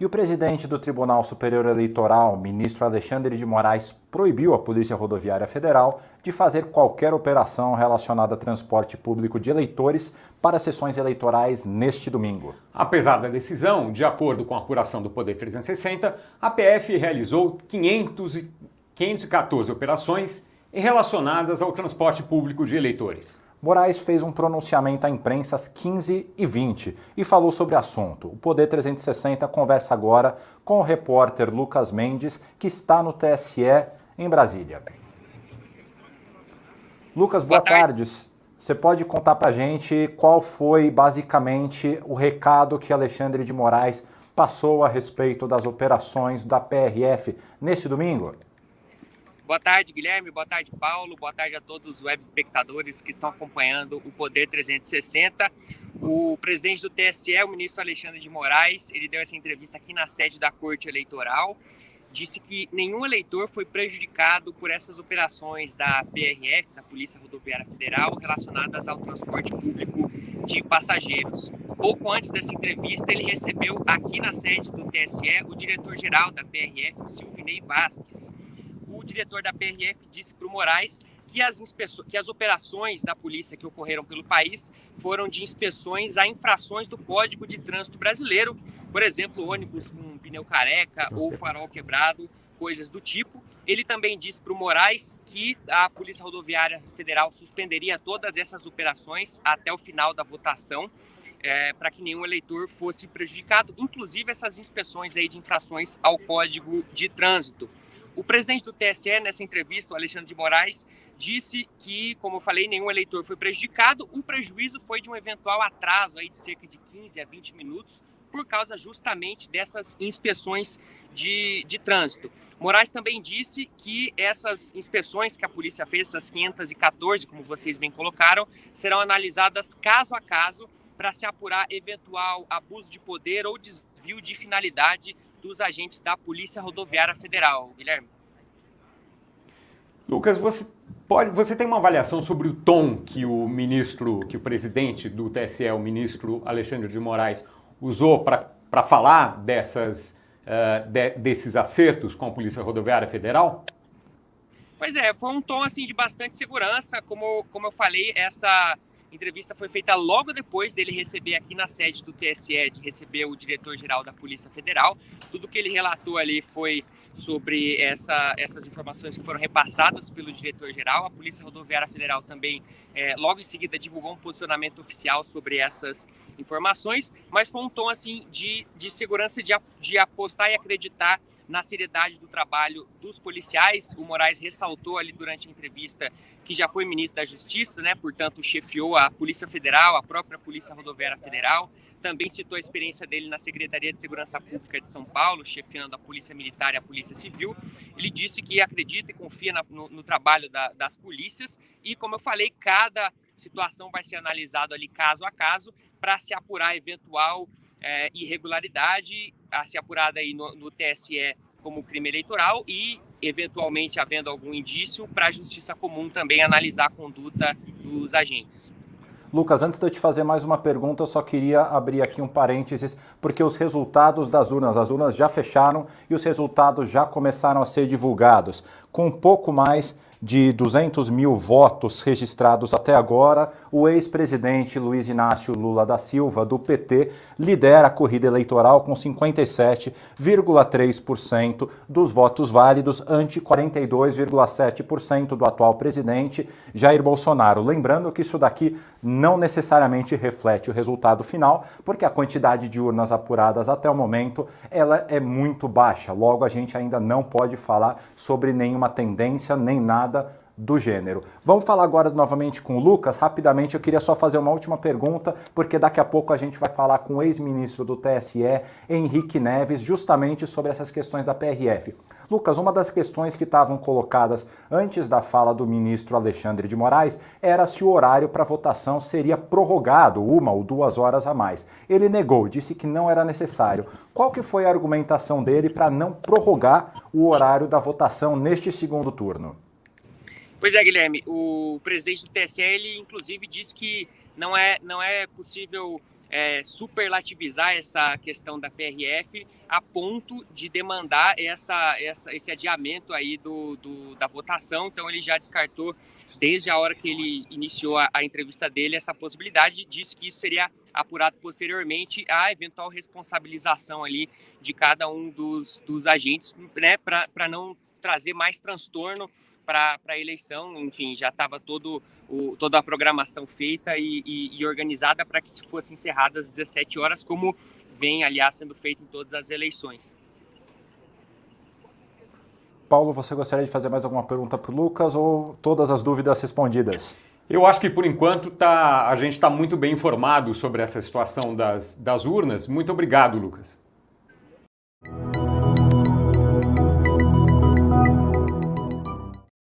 E o presidente do Tribunal Superior Eleitoral, ministro Alexandre de Moraes, proibiu a Polícia Rodoviária Federal de fazer qualquer operação relacionada a transporte público de eleitores para sessões eleitorais neste domingo. Apesar da decisão, de acordo com a apuração do Poder 360, a PF realizou 514 operações relacionadas ao transporte público de eleitores. Moraes fez um pronunciamento à imprensa às 15h20 e falou sobre o assunto. O Poder 360 conversa agora com o repórter Lucas Mendes, que está no TSE em Brasília. Lucas, boa tarde. Você pode contar para a gente qual foi basicamente o recado que Alexandre de Moraes passou a respeito das operações da PRF nesse domingo? Boa tarde, Guilherme. Boa tarde, Paulo. Boa tarde a todos os web espectadores que estão acompanhando o Poder 360. O presidente do TSE, o ministro Alexandre de Moraes, ele deu essa entrevista aqui na sede da Corte Eleitoral. Disse que nenhum eleitor foi prejudicado por essas operações da PRF, da Polícia Rodoviária Federal, relacionadas ao transporte público de passageiros. Pouco antes dessa entrevista, ele recebeu aqui na sede do TSE o diretor-geral da PRF, o Silvinei Vasquez. O diretor da PRF disse para o Moraes que as operações da polícia que ocorreram pelo país foram de inspeções a infrações do Código de Trânsito Brasileiro, por exemplo, ônibus com pneu careca ou farol quebrado, coisas do tipo. Ele também disse para o Moraes que a Polícia Rodoviária Federal suspenderia todas essas operações até o final da votação, para que nenhum eleitor fosse prejudicado, inclusive essas inspeções aí de infrações ao Código de Trânsito. O presidente do TSE, nessa entrevista, o Alexandre de Moraes, disse que, como eu falei, nenhum eleitor foi prejudicado. O prejuízo foi de um eventual atraso aí de cerca de 15 a 20 minutos, por causa justamente dessas inspeções de trânsito. Moraes também disse que essas inspeções que a polícia fez, essas 514, como vocês bem colocaram, serão analisadas caso a caso para se apurar eventual abuso de poder ou desvio de finalidade dos agentes da Polícia Rodoviária Federal. Guilherme. Lucas, você tem uma avaliação sobre o tom que o presidente do TSE, o ministro Alexandre de Moraes, usou para falar desses acertos com a Polícia Rodoviária Federal? Pois é, foi um tom assim de bastante segurança. Como eu falei, essa entrevista foi feita logo depois dele receber aqui na sede do TSE, de receber o diretor-geral da Polícia Federal. Tudo que ele relatou ali foi sobre essas informações que foram repassadas pelo diretor-geral. A Polícia Rodoviária Federal também, logo em seguida, divulgou um posicionamento oficial sobre essas informações, mas foi um tom assim de segurança, de apostar e acreditar na seriedade do trabalho dos policiais. O Moraes ressaltou ali durante a entrevista que já foi ministro da Justiça, né? Portanto, chefiou a Polícia Federal, a própria Polícia Rodoviária Federal. Também citou a experiência dele na Secretaria de Segurança Pública de São Paulo, chefiando a Polícia Militar e a Polícia Civil. Ele disse que acredita e confia no trabalho das polícias e, como eu falei, cada situação vai ser analisada ali caso a caso para se apurar eventual irregularidade, a ser apurada aí no TSE como crime eleitoral e, eventualmente, havendo algum indício, para a Justiça Comum também analisar a conduta dos agentes. Lucas, antes de eu te fazer mais uma pergunta, eu só queria abrir aqui um parênteses, porque os resultados das urnas, as urnas já fecharam e os resultados já começaram a ser divulgados. Com um pouco mais de 200 mil votos registrados até agora, o ex-presidente Luiz Inácio Lula da Silva, do PT, lidera a corrida eleitoral com 57,3% dos votos válidos, ante 42,7% do atual presidente Jair Bolsonaro. Lembrando que isso daqui não necessariamente reflete o resultado final, porque a quantidade de urnas apuradas até o momento ela é muito baixa. Logo, a gente ainda não pode falar sobre nenhuma tendência, nem nada do gênero. Vamos falar agora novamente com o Lucas. Rapidamente, eu queria só fazer uma última pergunta, porque daqui a pouco a gente vai falar com o ex-ministro do TSE, Henrique Neves, justamente sobre essas questões da PRF. Lucas, uma das questões que estavam colocadas antes da fala do ministro Alexandre de Moraes era se o horário para votação seria prorrogado 1 ou 2 horas a mais. Ele negou, disse que não era necessário. Qual que foi a argumentação dele para não prorrogar o horário da votação neste segundo turno? Pois é, Guilherme, o presidente do TSE, ele inclusive disse que não é possível superlativizar essa questão da PRF a ponto de demandar esse adiamento aí da votação. Então ele já descartou, desde a hora que ele iniciou a entrevista dele, essa possibilidade, disse que isso seria apurado posteriormente a eventual responsabilização ali de cada um dos agentes, né, para não trazer mais transtorno para a eleição. Enfim, já estava toda a programação feita e organizada para que se fosse encerrada às 17 horas, como vem, aliás, sendo feito em todas as eleições. Paulo, você gostaria de fazer mais alguma pergunta para o Lucas ou todas as dúvidas respondidas? Eu acho que, por enquanto, a gente está muito bem informado sobre essa situação das urnas. Muito obrigado, Lucas.